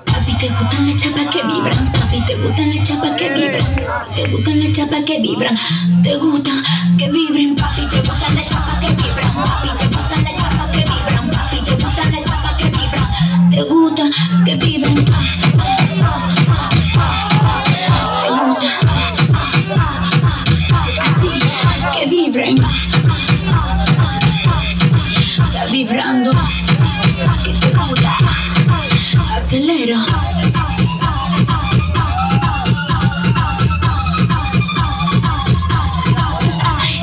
Papi, te gustan las chapas que vibran. Papi, te gustan las chapas que vibran. Te gustan las chapas que vibran. Te gustan que vibren. Papi, te gustan las chapas que vibran. Papi, te gustan las chapas que vibran. Papi, te gustan las chapas que vibran. Te gustan que vibren. Te gusta así que vibren. Está vibrando. Que te gusta. Acelero.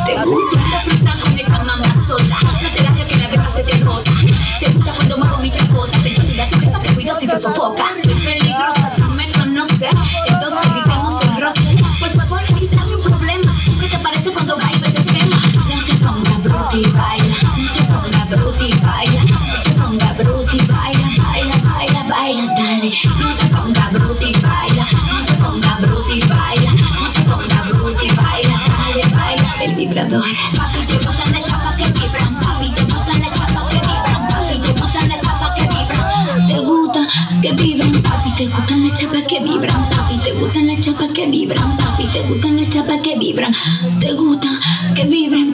Te gusta la fruta con esta mamá sola. No te hagas que la beba se te rosa. Te gusta cuando muevo mi chapota. Pregúntale a tu jefa que cuido si se sofoca. Soy peligrosa, tú me conoces. Entonces evitemos el roce. Por favor, evítame un problema. ¿Qué te parece cuando bailo te quema? No te pongas bruta y baila. No te pongas bruta y baila. No te pongas bruta y baila. Baila, baila, baila, dale. No te pongas bruta y baila. No te pongas bruta y baila. No te pongas bruta y baila. Dale, baila. El vibrador. Papi, te gustan las chapas que vibran. Papi, te gustan las chapas que vibran. Papi, te gustan las chapas que vibran. Te gusta que vibran. Papi, te gustan las chapas que vibran. Papi, te gustan las chapas que vibran. Papi, te gustan las chapas que vibran. Te gusta que vibren.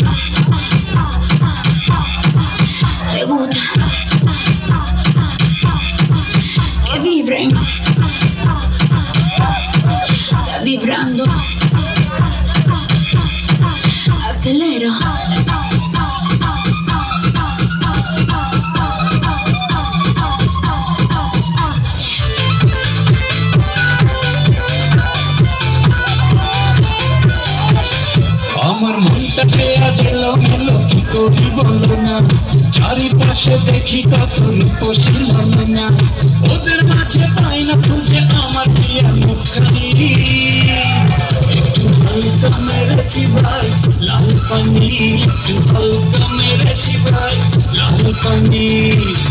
Te gusta que vibren. Está vibrando. Acelero. আমার মনটাকে আজ এলোমেলো কি করি বলো না চারিপাশে দেখি কত রূপসী লালনা ওদের মাঝে পাই না খুঁজে আমার প্রিয় মুখখানি একটু হালকা মেরেছি ভাই লাল পানি একটু হালকা মেরেছি ভাই লাল পানি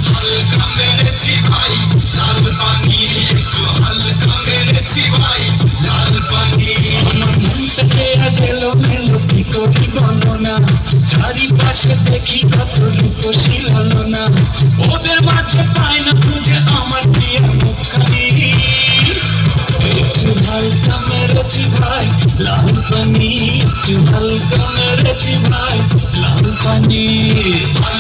হালকা মেরেছি ভাই লাল পানি একটু হালকা মেরেছি ভাই লাল পানি আমার মনটাকে আজ এলোমেলো কি করি বলো না চারিপাশে দেখি কত রূপসী লালনা ওদের মাঝে পাই না খুঁজে আমার প্রিয় মুখখানি একটু হালকা মেরেছি ভাই লাল পানি একটু হালকা মেরেছি ভাই লাল পানি কি